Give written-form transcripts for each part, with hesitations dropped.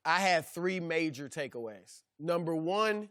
I had 3 major takeaways. Number 1,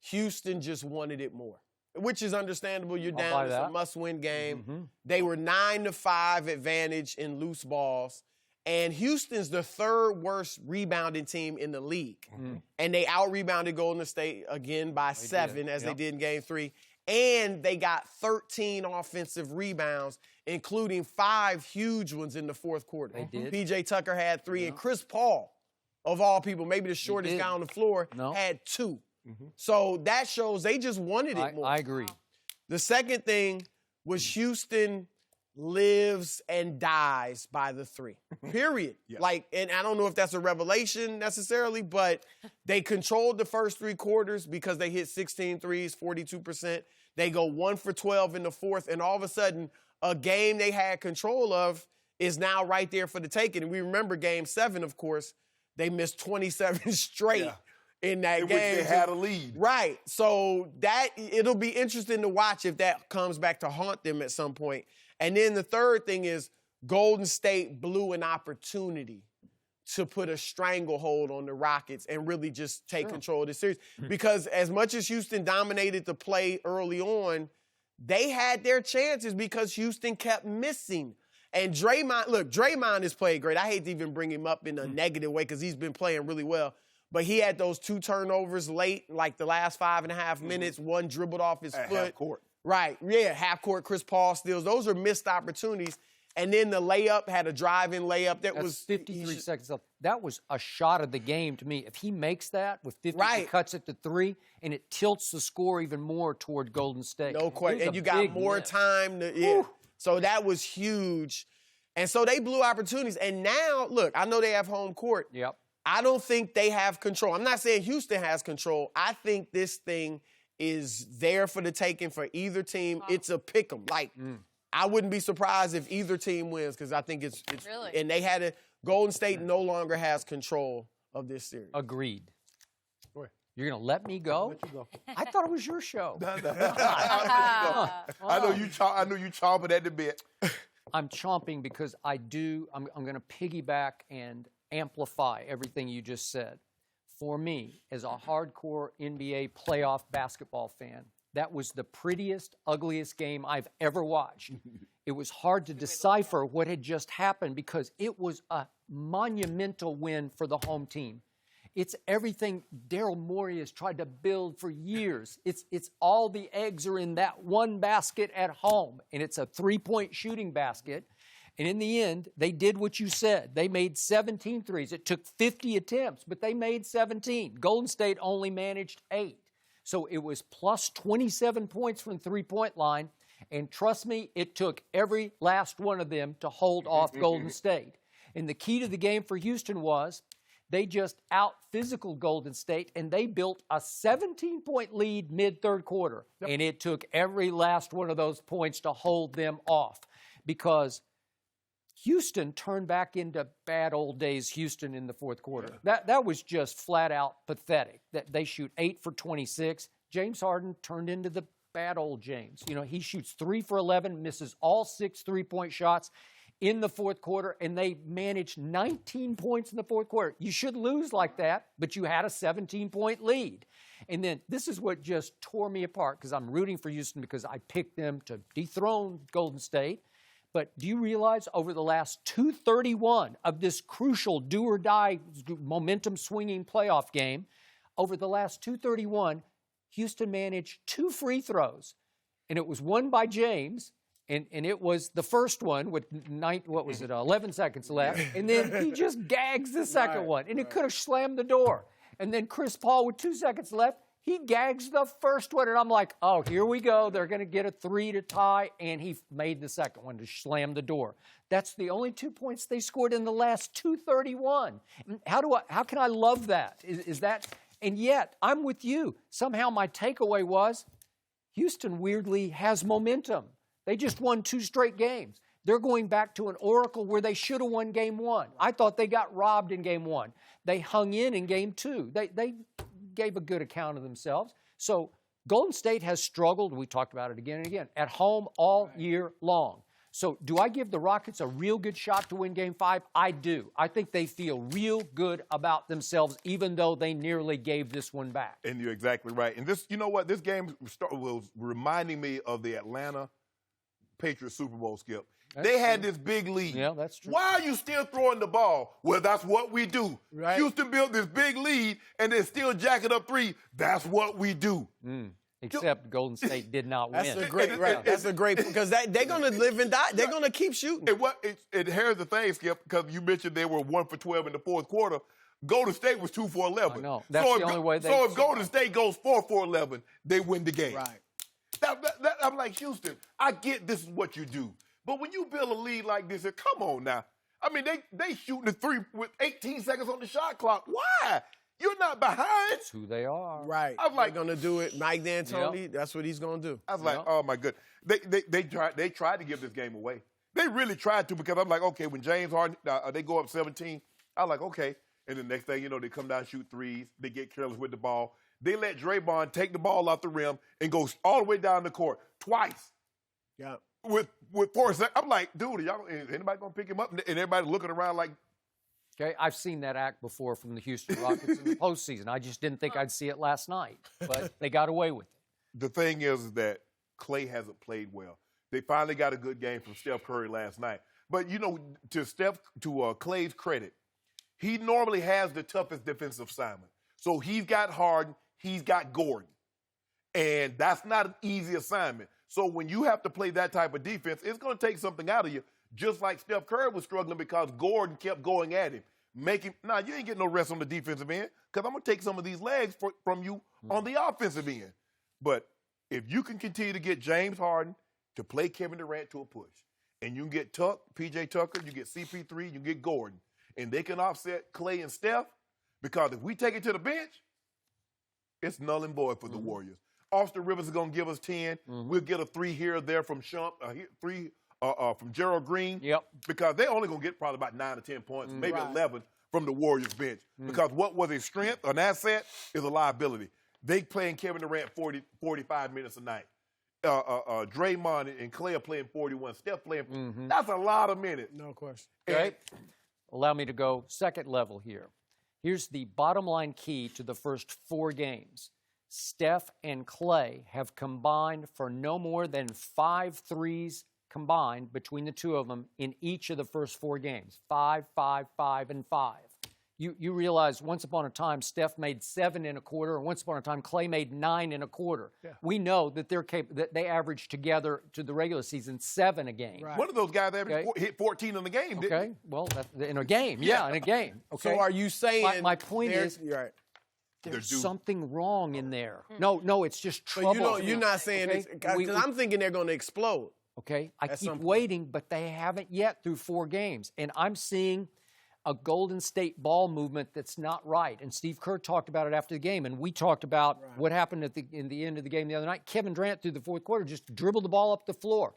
Houston just wanted it more, which is understandable. You're down. It's a must-win game. Mm-hmm. They were 9-5 advantage in loose balls. And Houston's the 3rd worst rebounding team in the league. Mm-hmm. And they out-rebounded Golden State again by 7, as they did in Game 3. And they got 13 offensive rebounds, including 5 huge ones in the fourth quarter. They did. P.J. Tucker had 3, and Chris Paul, of all people, maybe the shortest guy on the floor, had 2. Mm-hmm. So that shows they just wanted it more. I agree. The second thing was Houston lives and dies by the 3. Period. And I don't know if that's a revelation necessarily, but they controlled the first 3 quarters because they hit 16 threes, 42%. They go 1 for 12 in the fourth, and all of a sudden, a game they had control of is now right there for the taking. And we remember Game 7, of course, they missed 27 straight in that game. Which they had a lead. Right. So it'll be interesting to watch if that comes back to haunt them at some point. And then the third thing is Golden State blew an opportunity to put a stranglehold on the Rockets and really just take control of the series. Because as much as Houston dominated the play early on, they had their chances because Houston kept missing. And Draymond has played great. I hate to even bring him up in a negative way because he's been playing really well. But he had those 2 turnovers late, like the last 5.5 minutes. One dribbled off his foot. Half court. Right, half court Chris Paul steals. Those are missed opportunities. And then the layup had a drive-in layup that was 53 seconds left. That was a shot of the game to me. If he makes that with 50, he cuts it to 3, and it tilts the score even more toward Golden State. No question. And you got more time to So that was huge. And so they blew opportunities. And now, look, I know they have home court. Yep. I don't think they have control. I'm not saying Houston has control. I think this thing is there for the taking for either team. It's a pick 'em. I wouldn't be surprised if either team wins because I think it's really. And they had Golden State no longer has control of this series. Agreed. Go ahead. You're going to let me go? Let you go. I thought it was your show. I know you chomping at the bit. I'm chomping because I'm going to piggyback and amplify everything you just said. For me, as a hardcore NBA playoff basketball fan, that was the prettiest, ugliest game I've ever watched. It was hard to decipher what had just happened because it was a monumental win for the home team. It's everything Daryl Morey has tried to build for years. It's all the eggs are in that one basket at home, and it's a 3-point shooting basket. And in the end, they did what you said. They made 17 threes. It took 50 attempts, but they made 17. Golden State only managed 8. So it was plus 27 points from the three-point line. And trust me, it took every last one of them to hold off Golden State. And the key to the game for Houston was they just out-physical Golden State, and they built a 17-point lead mid-third quarter. Yep. And it took every last one of those points to hold them off because Houston turned back into bad old days Houston in the fourth quarter. Yeah. That was just flat-out pathetic. That they shoot 8 for 26. James Harden turned into the bad old James. You know, he shoots 3 for 11, misses all 6 three-point shots in the fourth quarter, and they managed 19 points in the fourth quarter. You should lose like that, but you had a 17-point lead. And then this is what just tore me apart because I'm rooting for Houston because I picked them to dethrone Golden State. But do you realize over the last 231 of this crucial do-or-die momentum-swinging playoff game, over the last 231, Houston managed 2 free throws. And it was one by James, and it was the first one with 11 seconds left. And then he just gags the second one, and it could have slammed the door. And then Chris Paul with 2 seconds left, he gags the first one, and I'm like, oh, here we go. They're going to get a 3 to tie, and he made the second one to slam the door. That's the only 2 points they scored in the last 231. How can I love that? Is that? And yet, I'm with you. Somehow my takeaway was Houston weirdly has momentum. They just won 2 straight games. They're going back to an oracle where they should have won game 1. I thought they got robbed in game 1. They hung in game 2. They gave a good account of themselves. So Golden State has struggled, we talked about it again and again, at home all year long. So do I give the Rockets a real good shot to win Game 5? I do. I think they feel real good about themselves, even though they nearly gave this one back. And you're exactly right. And this, you know what? This game was reminding me of the Atlanta Patriots Super Bowl, Skip. They had this big lead. Yeah, that's true. Why are you still throwing the ball? Well, that's what we do. Right. Houston built this big lead, and they're still jacking up 3. That's what we do. Except Golden State did not win. That's a great, right. That's a great, because they're going to live and die. They're going to keep shooting. And here's the thing, Skip, because you mentioned they were 1 for 12 in the fourth quarter. Golden State was 2 for 11. I know. That's the only way they. So if Golden State goes 4 for 11, they win the game. Right. I'm like, Houston, I get this is what you do. But when you build a lead like this, come on now. I mean, they shooting the 3 with 18 seconds on the shot clock. Why? You're not behind. That's who they are. Right. I'm like, they're going to do it. Mike D'Antoni, that's what he's going to do. I was like, oh, my goodness. They tried to give this game away. They really tried to, because I'm like, okay, when James Harden, they go up 17, I'm like, okay. And the next thing you know, they come down, shoot threes. They get careless with the ball. They let Draymond take the ball off the rim and go all the way down the court twice. Yeah. With 4 seconds. I'm like, dude, is anybody going to pick him up? And everybody looking around like. Okay, I've seen that act before from the Houston Rockets in the postseason. I just didn't think I'd see it last night, but they got away with it. The thing is that Klay hasn't played well. They finally got a good game from Steph Curry last night. But, you know, to Klay's credit, he normally has the toughest defensive assignment. So he's got Harden, he's got Gordon. And that's not an easy assignment. So when you have to play that type of defense, it's going to take something out of you, just like Steph Curry was struggling because Gordon kept going at him. You ain't getting no rest on the defensive end because I'm going to take some of these legs from you on the offensive end. But if you can continue to get James Harden to play Kevin Durant to a push, and you can get P.J. Tucker, you get CP3, you get Gordon, and they can offset Klay and Steph, because if we take it to the bench, it's null and void for the Warriors. Austin Rivers is going to give us 10. We'll get a 3 here or there from Sharpe, 3 from Gerald Green. Yep. Because they're only going to get probably about 9 or 10 points, maybe 11 from the Warriors bench. Because what was a strength, an asset, is a liability. They playing Kevin Durant 45 minutes a night. Draymond and Klay are playing 41. Steph playing. That's a lot of minutes. No question. Okay. Allow me to go second level here. Here's the bottom line key to the first 4 games. Steph and Klay have combined for no more than 5 threes combined between the two of them in each of the first 4 games. 5, 5, 5, and 5. You realize once upon a time Steph made 7 in a quarter, and once upon a time Klay made 9 in a quarter. Yeah. We know that that they average together to the regular season 7 a game. Right. One of those guys hit 14 in the game, didn't he? Well, in a game, yeah, in a game. Okay. So are you saying my point is right. There's something wrong in there. No, it's just trouble. So you're not saying it's because I'm thinking they're going to explode. Okay, I keep waiting, but they haven't yet through 4 games, and I'm seeing a Golden State ball movement that's not right. And Steve Kerr talked about it after the game, and we talked about what happened in the end of the game the other night. Kevin Durant through the fourth quarter just dribbled the ball up the floor.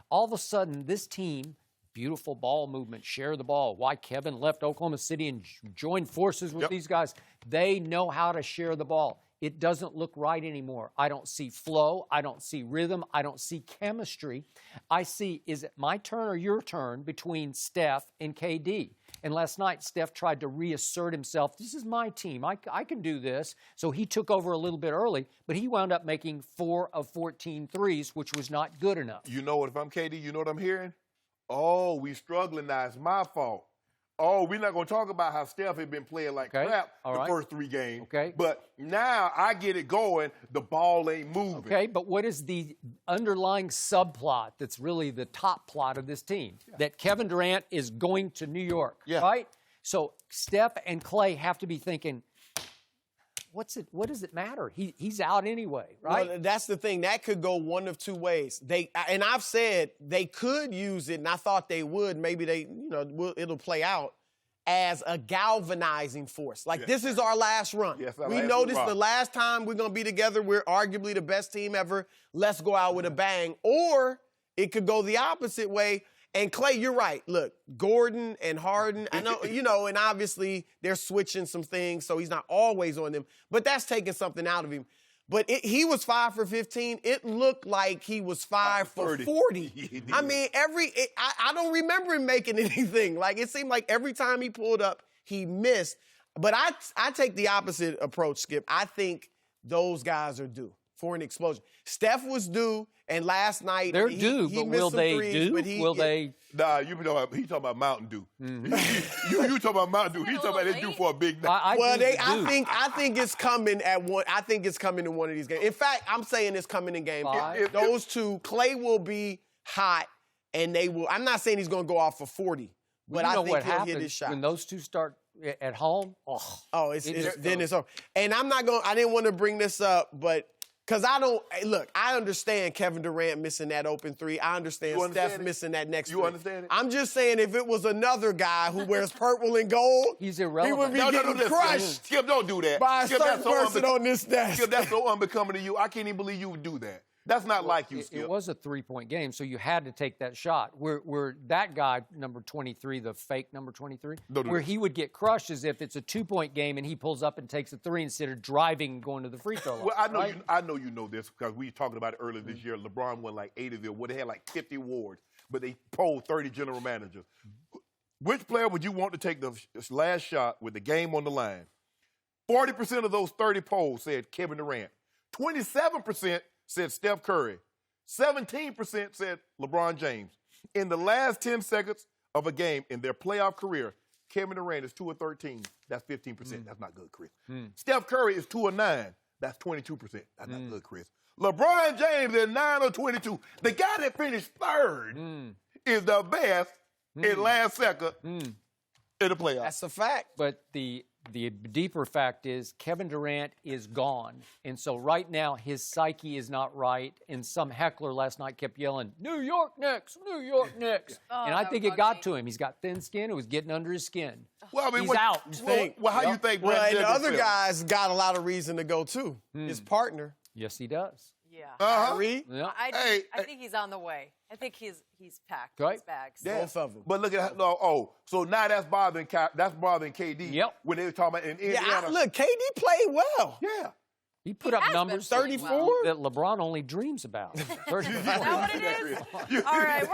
All of a sudden, this team, beautiful ball movement, share the ball. Why Kevin left Oklahoma City and joined forces with these guys. They know how to share the ball. It doesn't look right anymore. I don't see flow. I don't see rhythm. I don't see chemistry. I see, is it my turn or your turn between Steph and KD? And last night, Steph tried to reassert himself. This is my team. I can do this. So he took over a little bit early, but he wound up making 4 of 14 threes, which was not good enough. You know what? If I'm KD, you know what I'm hearing? Oh, we struggling now. It's my fault. Oh, we're not going to talk about how Steph had been playing like crap the first 3 games. Okay. But now I get it going. The ball ain't moving. Okay, but what is the underlying subplot that's really the top plot of this team? That Kevin Durant is going to New York, right? So Steph and Klay have to be thinking, what does it matter? He's out anyway, right? Well, that's the thing. That could go one of 2 ways. And I've said they could use it, and I thought they would. Maybe it'll play out as a galvanizing force. Like, this is our last run. Yes, we know this the last time we're going to be together. We're arguably the best team ever. Let's go out with a bang. Or it could go the opposite way. And Klay, you're right. Look, Gordon and Harden, I know, and obviously they're switching some things, so he's not always on them. But that's taking something out of him. But he was 5 for 15. It looked like he was 5 for 40. I mean, I don't remember him making anything. Like, it seemed like every time he pulled up, he missed. But I take the opposite approach, Skip. I think those guys are due for an explosion. Steph was due, and last night they're due, but will they do? Will they? Nah, he talking about Mountain Dew. You talking about Mountain Dew. He talking about they due for a big night. I think it's coming at one. I think it's coming in one of these games. In fact, I'm saying it's coming in game 5. Those two, Clay will be hot, and they will. I'm not saying he's going to go off for 40, but I think he'll hit his shot. When those two start at home, then it's over. And I didn't want to bring this up, but because I understand Kevin Durant missing that open 3. I understand Steph missing that next 3. You understand it? I'm just saying if it was another guy who wears purple and gold, he's irrelevant. He would be getting crushed. Skip, don't do that. By a certain person on this desk. Skip, that's so unbecoming to you. I can't even believe you would do that. That's not like you, Skip. It was a 3-point game, so you had to take that shot. Where that guy, number 23, the fake number 23, where he would get crushed is if it's a 2-point game and he pulls up and takes a 3 instead of driving and going to the free throw line. Well, I know you know this because we were talking about it earlier this year. LeBron won like 8 of them. They had like 50 awards, but they polled 30 general managers. Which player would you want to take the last shot with the game on the line? 40% of those 30 polls said Kevin Durant. 27% said Steph Curry. 17% said LeBron James. In the last 10 seconds of a game in their playoff career, Kevin Durant is 2 of 13. That's 15%. That's not good, Chris. Steph Curry is 2 of 9. That's 22%. That's not good, Chris. LeBron James is 9 of 22. The guy that finished third is the best in last second in the playoffs. That's a fact. But the deeper fact is Kevin Durant is gone. And so right now his psyche is not right. And some heckler last night kept yelling, New York Knicks, New York Knicks. And I think it got to him. He's got thin skin. It was getting under his skin. Well, I mean, he's out. How you think? Well, and the other guy's got a lot of reason to go too. His partner. Yes, he does. Yeah. Kyrie. Yeah. I think he's on the way. I think he's packed his bags. Yeah. Both of them. But look at so now that's bothering KD. Yep. When they were talking about in Indiana. Look, KD played well. Yeah. He put up numbers 34 that LeBron only dreams about. 34. Is that what it is? All right.